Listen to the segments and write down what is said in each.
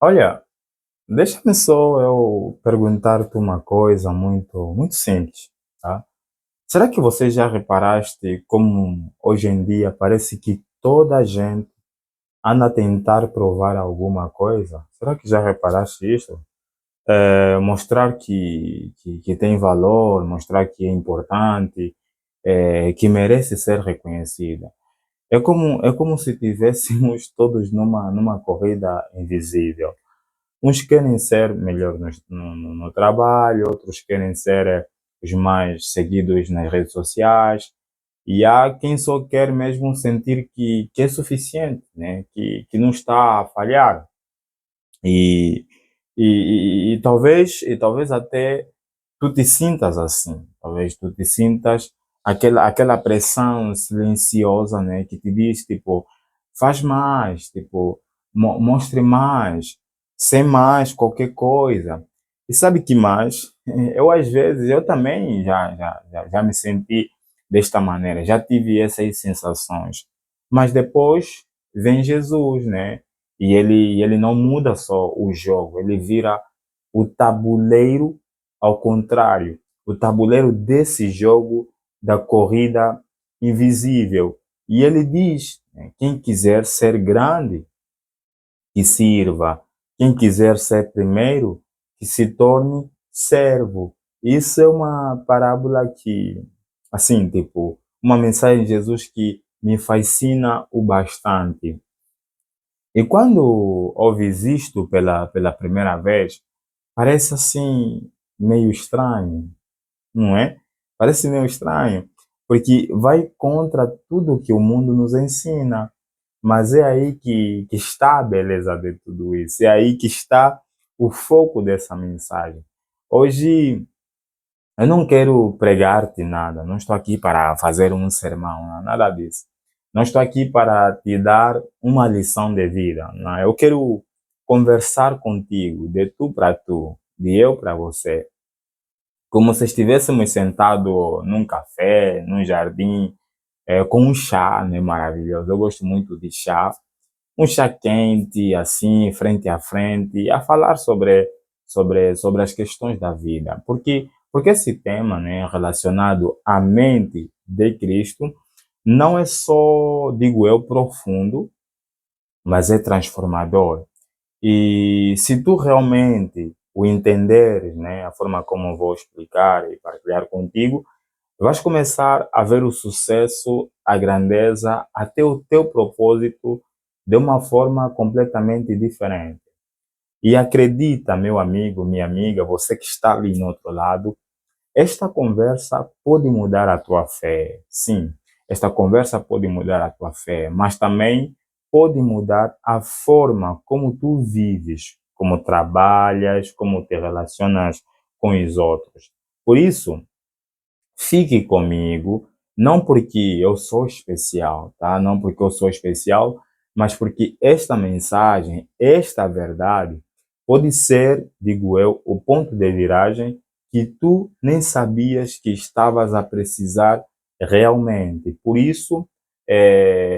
Olha, deixa-me só eu perguntar-te uma coisa muito simples, tá? Será que você já reparaste como hoje em dia parece que toda a gente anda a tentar provar alguma coisa? Será que já reparaste isso? Mostrar que tem valor, mostrar que é importante, que merece ser reconhecida. É como se tivéssemos todos numa corrida invisível. Uns querem ser melhor no trabalho, outros querem ser os mais seguidos nas redes sociais, e há quem só quer mesmo sentir que é suficiente, né? Que não está a falhar. E, e talvez até tu te sintas assim, talvez tu te sintas aquela pressão silenciosa, né, que te diz, tipo, faz mais, tipo, mostre mais, sem mais qualquer coisa. E sabe que mais? Eu às vezes, eu também já me senti desta maneira, já tive essas sensações. Mas depois vem Jesus, né? E ele não muda só o jogo, ele vira o tabuleiro ao contrário, o tabuleiro desse jogo da corrida invisível. E ele diz, né, quem quiser ser grande, que sirva. Quem quiser ser primeiro, que se torne servo. Isso é uma parábola que, assim, tipo, uma mensagem de Jesus que me fascina o bastante. E quando ouves isto pela primeira vez, parece assim meio estranho, não é? Parece meio estranho, porque vai contra tudo que o mundo nos ensina. Mas é aí que está a beleza de tudo isso, é aí que está o foco dessa mensagem. Hoje eu não quero pregar-te nada, não estou aqui para fazer um sermão, nada disso. Não estou aqui para te dar uma lição de vida, não. Eu quero conversar contigo, de tu para tu, de eu para você, como se estivéssemos sentados num café, num jardim, com um chá, né, maravilhoso. Eu gosto muito de chá, um chá quente, assim, frente a frente, a falar sobre as questões da vida. Porque esse tema, né, relacionado à mente de Cristo, não é só, digo eu, profundo, mas é transformador. E se tu realmente o entenderes, né, a forma como eu vou explicar e partilhar contigo, vais começar a ver o sucesso, a grandeza, até o teu propósito de uma forma completamente diferente. E acredita, meu amigo, minha amiga, você que está ali no outro lado, esta conversa pode mudar a tua fé. Sim, esta conversa pode mudar a tua fé, mas também pode mudar a forma como tu vives, como trabalhas, como te relacionas com os outros. Por isso, fique comigo, não porque eu sou especial, tá? Não porque eu sou especial, mas porque esta mensagem, esta verdade, pode ser, digo eu, o ponto de viragem que tu nem sabias que estavas a precisar realmente. Por isso,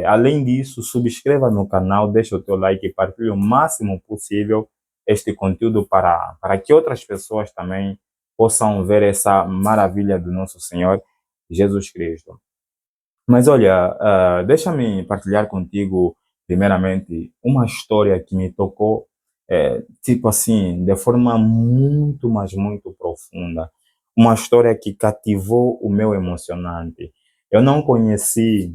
além disso, subscreva no canal, deixa o teu like e partilhe o máximo possível este conteúdo para que outras pessoas também possam ver essa maravilha do nosso Senhor Jesus Cristo. Mas olha, deixa-me partilhar contigo, primeiramente, uma história que me tocou, tipo assim, de forma muito, mas muito profunda. Uma história que cativou o meu emocionante. Eu não conheci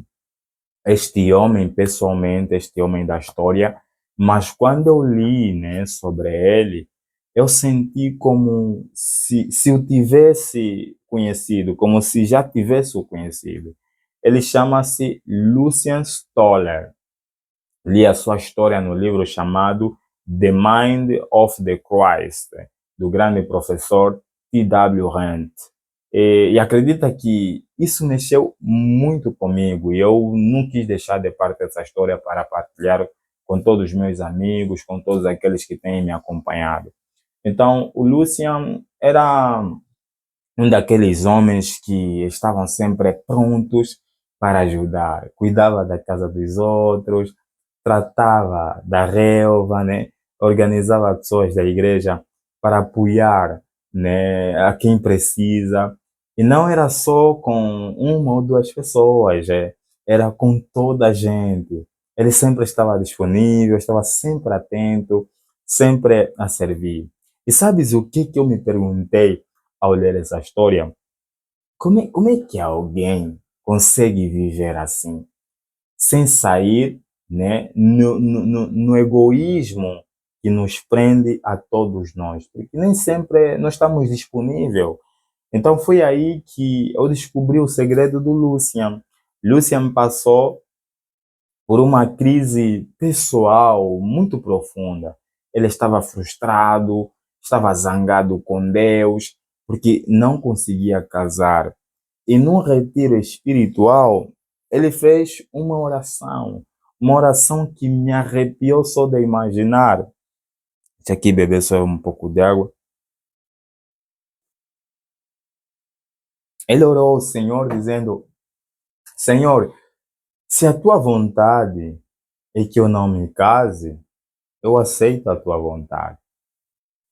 este homem pessoalmente, este homem da história, mas quando eu li, né, sobre ele, eu senti como se eu tivesse conhecido, como se já tivesse o conhecido. Ele chama-se Lucian Stoller. Li a sua história no livro chamado The Mind of the Christ, do grande professor T.W. Hunt. E acredita que isso mexeu muito comigo e eu não quis deixar de parte essa história para partilhar com todos os meus amigos, com todos aqueles que têm me acompanhado. Então, o Lucian era um daqueles homens que estavam sempre prontos para ajudar, cuidava da casa dos outros, tratava da relva, né? organizava pessoas da igreja para apoiar, né, a quem precisa. E não era só com uma ou duas pessoas, era com toda a gente. Ele sempre estava disponível, estava sempre atento, sempre a servir. E sabes o que que eu me perguntei ao ler essa história? Como é que alguém consegue viver assim, sem sair, né, no egoísmo que nos prende a todos nós? Porque nem sempre nós estamos disponíveis. Então foi aí que eu descobri o segredo do Lucian. Lucian passou por uma crise pessoal muito profunda. Ele estava frustrado, estava zangado com Deus, porque não conseguia casar. E num retiro espiritual, ele fez uma oração que me arrepiou só de imaginar. Deixa aqui beber só um pouco de água. Ele orou ao Senhor dizendo: Senhor, se a tua vontade é que eu não me case, eu aceito a tua vontade.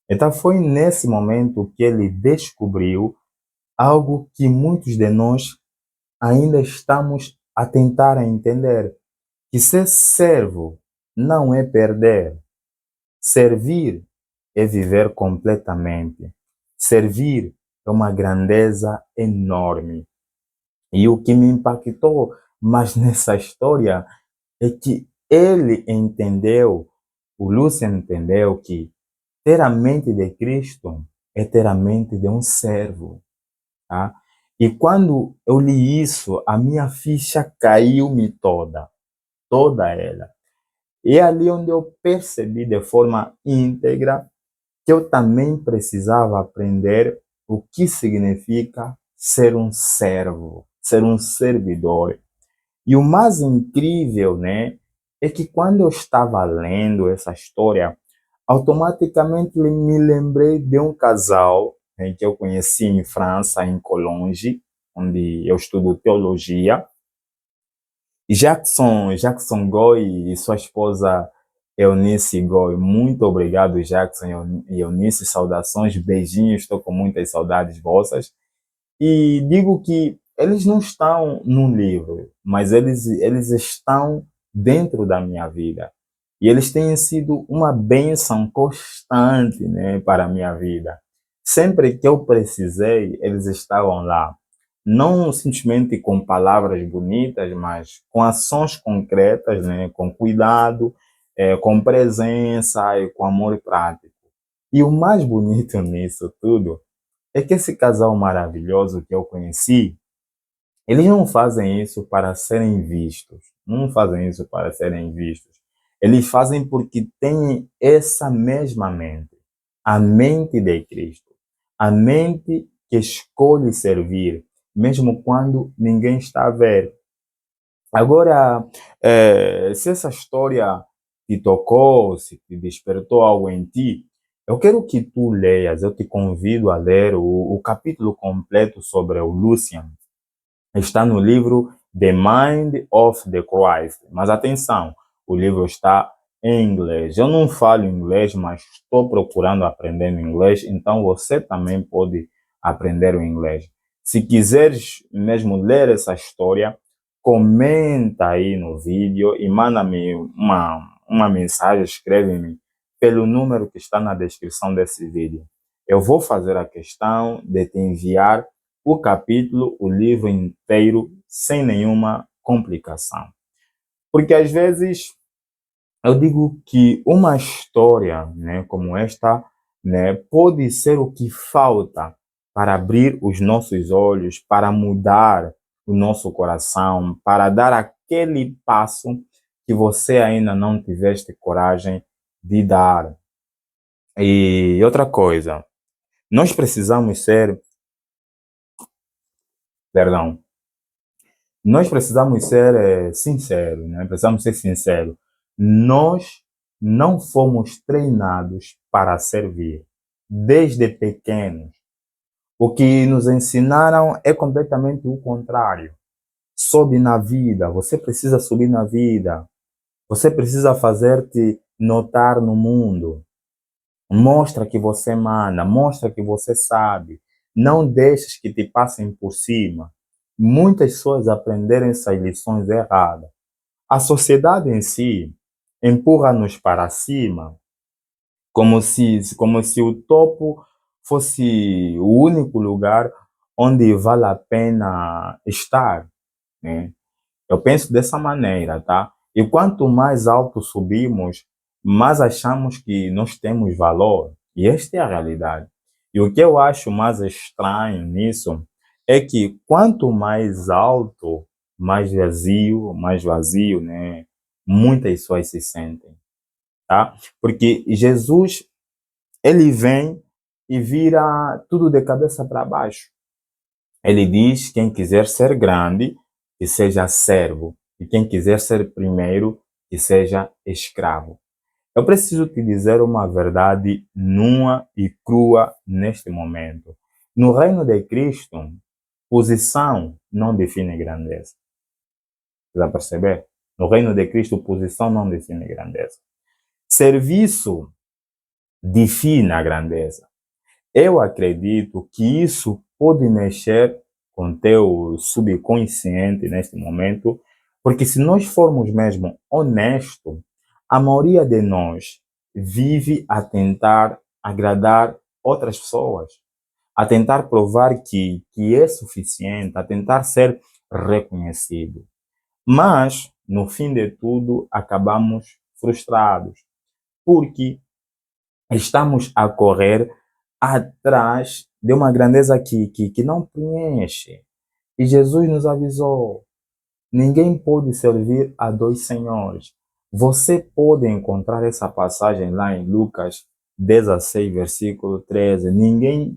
Então foi nesse momento que ele descobriu algo que muitos de nós ainda estamos a tentar entender, que ser servo não é perder. Servir é viver completamente. Servir é uma grandeza enorme. E o que me impactou mais nessa história é que ele entendeu, o Lúcio entendeu que ter a mente de Cristo é ter a mente de um servo. Tá? E quando eu li isso, a minha ficha caiu-me toda, toda ela. E é ali onde eu percebi de forma íntegra que eu também precisava aprender o que significa ser um servo, ser um servidor. E o mais incrível, né, é que quando eu estava lendo essa história, automaticamente me lembrei de um casal, né, que eu conheci em França, em Collonges, onde eu estudo teologia. Jackson Goy e sua esposa Eunice Goy. Muito obrigado, Jackson e Eunice. Saudações, beijinhos, estou com muitas saudades vossas. E digo que eles não estão num livro, mas eles estão dentro da minha vida. E eles têm sido uma bênção constante, né, para a minha vida. Sempre que eu precisei, eles estavam lá. Não simplesmente com palavras bonitas, mas com ações concretas, né, com cuidado, com presença e com amor prático. E o mais bonito nisso tudo é que esse casal maravilhoso que eu conheci, eles não fazem isso para serem vistos. Não fazem isso para serem vistos. Eles fazem porque têm essa mesma mente. A mente de Cristo. A mente que escolhe servir, mesmo quando ninguém está a ver. Agora, se essa história te tocou, se te despertou algo em ti, eu quero que tu leias, eu te convido a ler o capítulo completo sobre o Lucian. Está no livro The Mind of the Christ. Mas atenção, o livro está em inglês. Eu não falo inglês, mas estou procurando aprender inglês, então você também pode aprender o inglês. Se quiseres mesmo ler essa história, comenta aí no vídeo e manda-me uma mensagem, escreve-me pelo número que está na descrição desse vídeo. Eu vou fazer a questão de te enviar o capítulo, o livro inteiro, sem nenhuma complicação. Porque às vezes eu digo que uma história, né, como esta, né, pode ser o que falta para abrir os nossos olhos, para mudar o nosso coração, para dar aquele passo que você ainda não tiveste coragem de dar. E outra coisa, nós precisamos ser, perdão, nós precisamos ser sinceros, né? Precisamos ser sinceros. Nós não fomos treinados para servir desde pequenos. O que nos ensinaram é completamente o contrário. Sobe na vida, você precisa subir na vida. Você precisa fazer-te notar no mundo. Mostra que você manda, mostra que você sabe. Não deixes que te passem por cima. Muitas pessoas aprenderam essas lições erradas. A sociedade em si empurra-nos para cima como se o topo fosse o único lugar onde vale a pena estar, né? Eu penso dessa maneira, tá? E quanto mais alto subimos, mais achamos que nós temos valor. E esta é a realidade. E o que eu acho mais estranho nisso é que quanto mais alto, mais vazio, né? Muitas pessoas se sentem, tá? Porque Jesus, ele vem e vira tudo de cabeça para baixo. Ele diz: quem quiser ser grande, que seja servo, e quem quiser ser primeiro, que seja escravo. Eu preciso te dizer uma verdade nua e crua neste momento. No reino de Cristo, posição não define grandeza. Você vai perceber? No reino de Cristo, posição não define grandeza. Serviço define a grandeza. Eu acredito que isso pode mexer com teu subconsciente neste momento, porque se nós formos mesmo honestos, a maioria de nós vive a tentar agradar outras pessoas, a tentar provar que é suficiente, a tentar ser reconhecido. Mas, no fim de tudo, acabamos frustrados, porque estamos a correr atrás de uma grandeza que não preenche. E Jesus nos avisou: ninguém pode servir a dois senhores. Você pode encontrar essa passagem lá em Lucas 16, versículo 13. Ninguém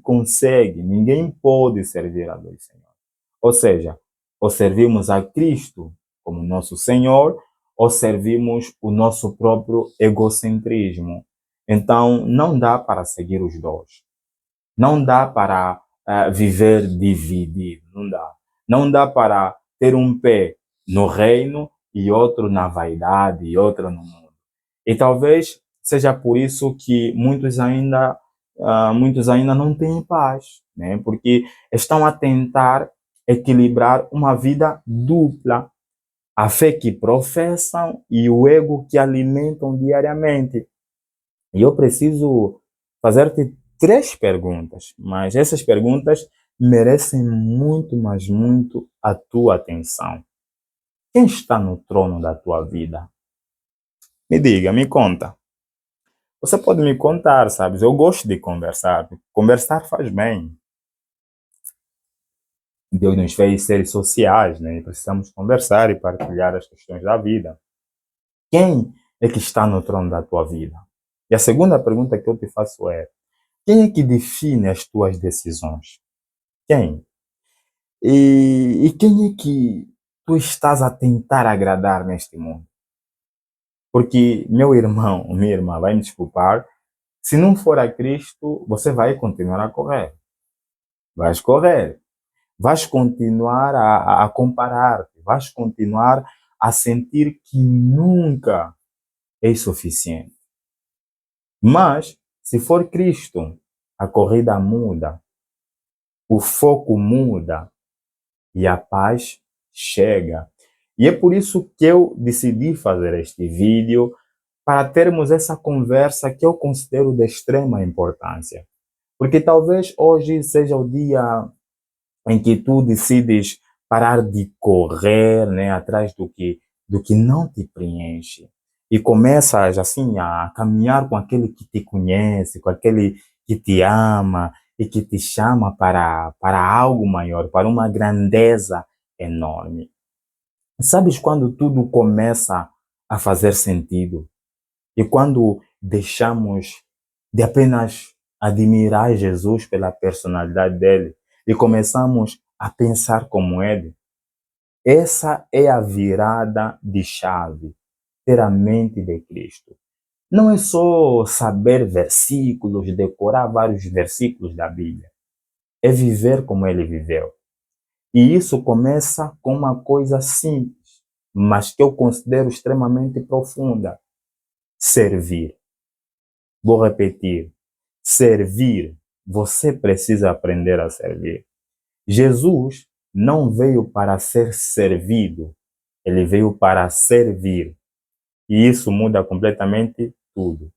pode servir a dois senhores. Ou seja, ou servimos a Cristo como nosso Senhor, ou servimos o nosso próprio egocentrismo. Então, não dá para seguir os dois. Não dá para viver dividido, não dá. Não dá para ter um pé no reino e outro na vaidade e outro no mundo. E talvez seja por isso que muitos ainda não têm paz, né? Porque estão a tentar equilibrar uma vida dupla, a fé que professam e o ego que alimentam diariamente. E eu preciso fazer-te três perguntas, mas essas perguntas merecem muito, mas muito a tua atenção. Quem está no trono da tua vida? Me diga, me conta. Você pode me contar, sabes? Eu gosto de conversar. Conversar faz bem. Deus nos fez seres sociais, né? E precisamos conversar e partilhar as questões da vida. Quem é que está no trono da tua vida? E a segunda pergunta que eu te faço é: quem é que define as tuas decisões? Quem? E quem é que tu estás a tentar agradar neste mundo? Porque, meu irmão, minha irmã, vai me desculpar, se não for a Cristo, você vai continuar a correr. Vais correr. Vais continuar a comparar-te. Vais continuar a sentir que nunca é suficiente. Mas, se for Cristo, a corrida muda, o foco muda e a paz chega. E é por isso que eu decidi fazer este vídeo, para termos essa conversa que eu considero de extrema importância. Porque talvez hoje seja o dia em que tu decides parar de correr, né, atrás do que não te preenche. E começas assim a caminhar com aquele que te conhece, com aquele que te ama e que te chama para algo maior, para uma grandeza enorme. Sabes quando tudo começa a fazer sentido? E quando deixamos de apenas admirar Jesus pela personalidade dele e começamos a pensar como ele, essa é a virada de chave, ter a mente de Cristo. Não é só saber versículos, decorar vários versículos da Bíblia. É viver como ele viveu. E isso começa com uma coisa simples, mas que eu considero extremamente profunda. Servir. Vou repetir. Servir. Você precisa aprender a servir. Jesus não veio para ser servido, ele veio para servir. E isso muda completamente tudo.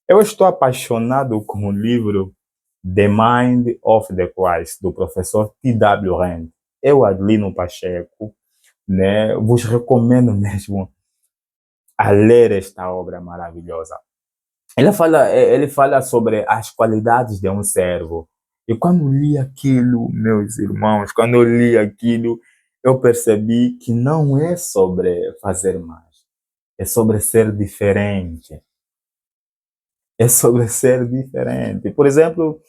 Eu estou apaixonado com o livro The Mind of the Christ, do professor T.W. Rand. Eu, Adelino Pacheco, né, vos recomendo mesmo a ler esta obra maravilhosa. Ele fala sobre as qualidades de um servo. E quando li aquilo, meus irmãos, quando eu li aquilo, eu percebi que não é sobre fazer mais, é sobre ser diferente. É sobre ser diferente. Por exemplo,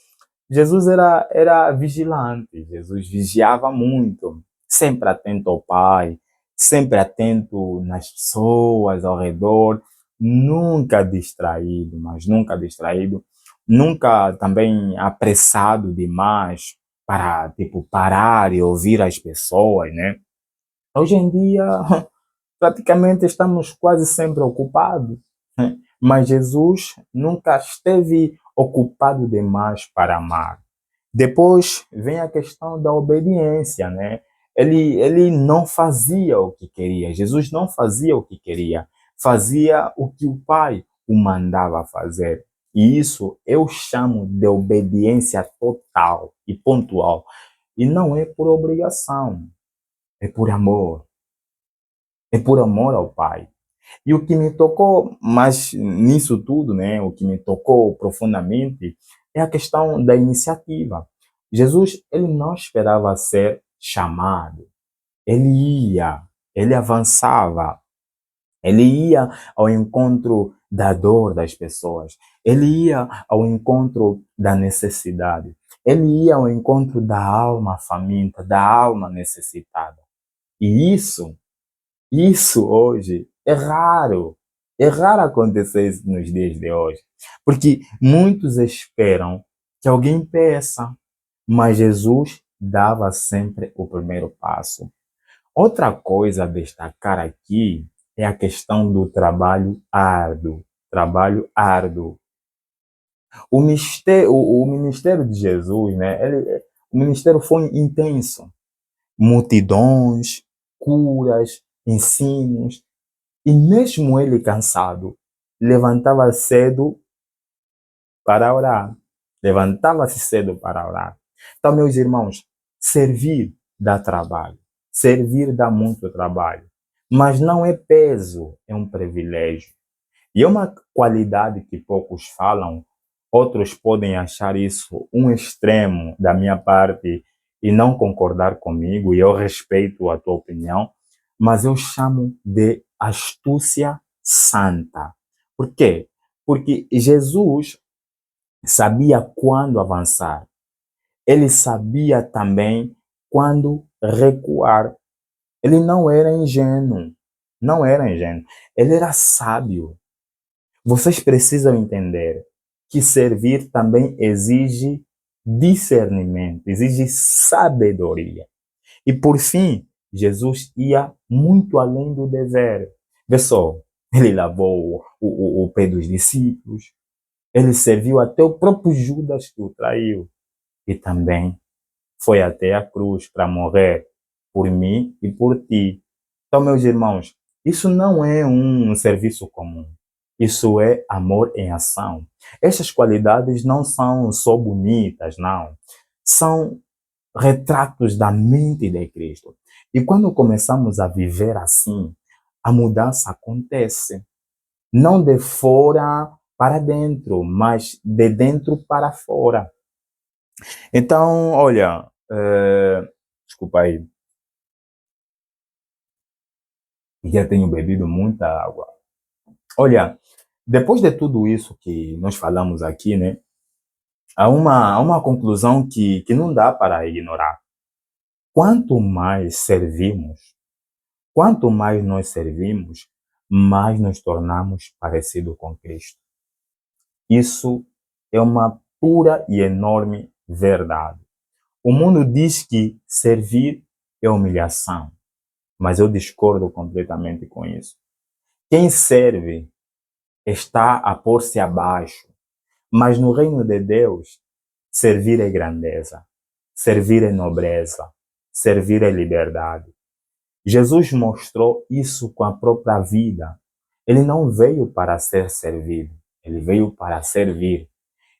Jesus era vigilante, Jesus vigiava muito, sempre atento ao Pai, sempre atento nas pessoas ao redor, nunca distraído, mas nunca distraído, nunca também apressado demais para, tipo, parar e ouvir as pessoas, né? Hoje em dia, praticamente estamos quase sempre ocupados, né? Mas Jesus nunca esteve ocupado demais para amar. Depois vem a questão da obediência, né? Ele não fazia o que queria, Jesus não fazia o que queria, fazia o que o Pai o mandava fazer. E isso eu chamo de obediência total e pontual. E não é por obrigação, é por amor. É por amor ao Pai. E o que me tocou mais nisso tudo, né, o que me tocou profundamente, é a questão da iniciativa. Jesus, ele não esperava ser chamado. Ele ia, ele avançava, ele ia ao encontro da dor das pessoas, ele ia ao encontro da necessidade, ele ia ao encontro da alma faminta, da alma necessitada. E isso hoje é raro. É raro acontecer isso nos dias de hoje. Porque muitos esperam que alguém peça, mas Jesus dava sempre o primeiro passo. Outra coisa a destacar aqui é a questão do trabalho árduo. Trabalho árduo. O ministério de Jesus, né? O ministério foi intenso. Multidões, curas, ensinos. E mesmo ele cansado, levantava cedo para orar. Levantava-se cedo para orar. Então, meus irmãos, servir dá trabalho. Servir dá muito trabalho. Mas não é peso, é um privilégio. E é uma qualidade que poucos falam, outros podem achar isso um extremo da minha parte e não concordar comigo, e eu respeito a tua opinião, mas eu chamo de astúcia santa. Por quê? Porque Jesus sabia quando avançar, ele sabia também quando recuar. Ele não era ingênuo, não era ingênuo, ele era sábio. Vocês precisam entender que servir também exige discernimento, exige sabedoria. E por fim, Jesus ia muito além do dever. Vê só, ele lavou o pé dos discípulos, ele serviu até o próprio Judas que o traiu. E também foi até a cruz para morrer por mim e por ti. Então, meus irmãos, isso não é um serviço comum. Isso é amor em ação. Estas qualidades não são só bonitas, não. São retratos da mente de Cristo. E quando começamos a viver assim, a mudança acontece. Não de fora para dentro, mas de dentro para fora. Então, olha, desculpa aí, já tenho bebido muita água. Olha, depois de tudo isso que nós falamos aqui, né, há uma conclusão que não dá para ignorar. Quanto mais servimos, quanto mais nós servimos, mais nos tornamos parecidos com Cristo. Isso é uma pura e enorme verdade. O mundo diz que servir é humilhação, mas eu discordo completamente com isso. Quem serve está a pôr-se abaixo. Mas no reino de Deus, servir é grandeza, servir é nobreza, servir é liberdade. Jesus mostrou isso com a própria vida. Ele não veio para ser servido, ele veio para servir.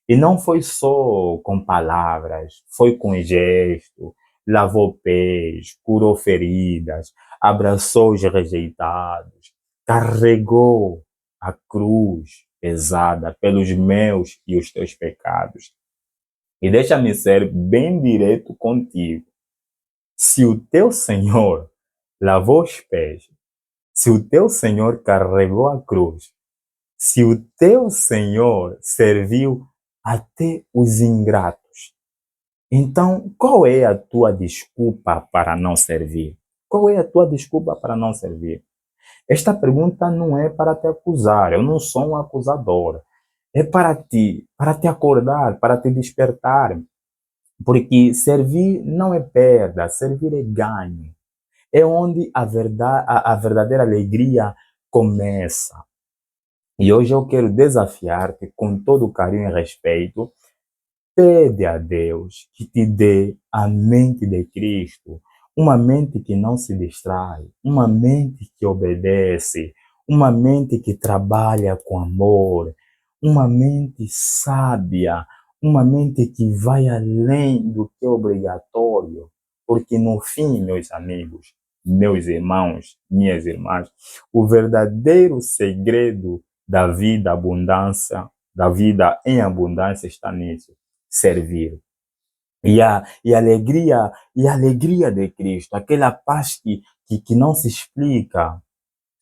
E não foi só com palavras, foi com gesto, lavou pés, curou feridas, abraçou os rejeitados, carregou a cruz pesada pelos meus e os teus pecados. E deixa-me ser bem direto contigo. Se o teu Senhor lavou os pés, se o teu Senhor carregou a cruz, se o teu Senhor serviu até os ingratos, então qual é a tua desculpa para não servir? Qual é a tua desculpa para não servir? Esta pergunta não é para te acusar, eu não sou um acusador. É para te acordar, para te despertar. Porque servir não é perda, servir é ganho. É onde a verdadeira alegria começa. E hoje eu quero desafiar-te com todo carinho e respeito. Pede a Deus que te dê a mente de Cristo, uma mente que não se distrai, uma mente que obedece, uma mente que trabalha com amor, uma mente sábia, uma mente que vai além do que é obrigatório. Porque no fim, meus amigos, meus irmãos, minhas irmãs, o verdadeiro segredo da vida em abundância está nisso, servir. E a alegria de Cristo, aquela paz que não se explica,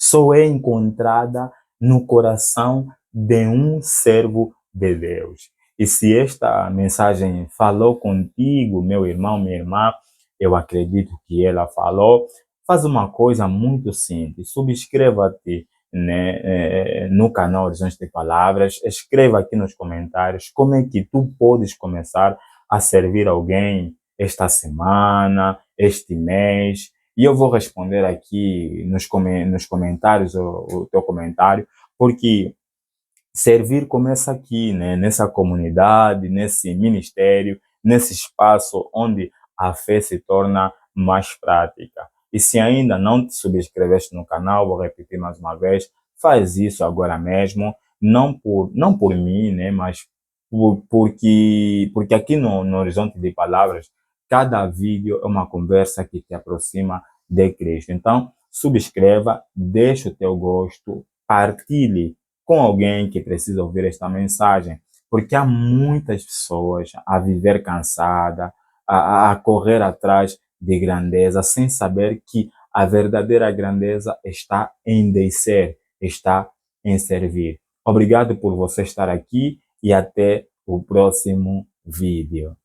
só é encontrada no coração de um servo de Deus. E se esta mensagem falou contigo, meu irmão, minha irmã, eu acredito que ela falou, faz uma coisa muito simples, subscreva-te, né, no canal Horizonte de Palavras, escreva aqui nos comentários como é que tu podes começar a servir alguém esta semana, este mês, e eu vou responder aqui nos comentários o teu comentário, porque servir começa aqui, né? Nessa comunidade, nesse ministério, nesse espaço onde a fé se torna mais prática. E se ainda não te subscreveste no canal, vou repetir mais uma vez, faz isso agora mesmo, não por mim, né? Mas porque aqui no Horizonte de Palavras, cada vídeo é uma conversa que te aproxima de Cristo. Então, subscreva, deixa o teu gosto, partilhe com alguém que precisa ouvir esta mensagem, porque há muitas pessoas a viver cansada, a correr atrás de grandeza, sem saber que a verdadeira grandeza está em descer, está em servir. Obrigado por você estar aqui e até o próximo vídeo.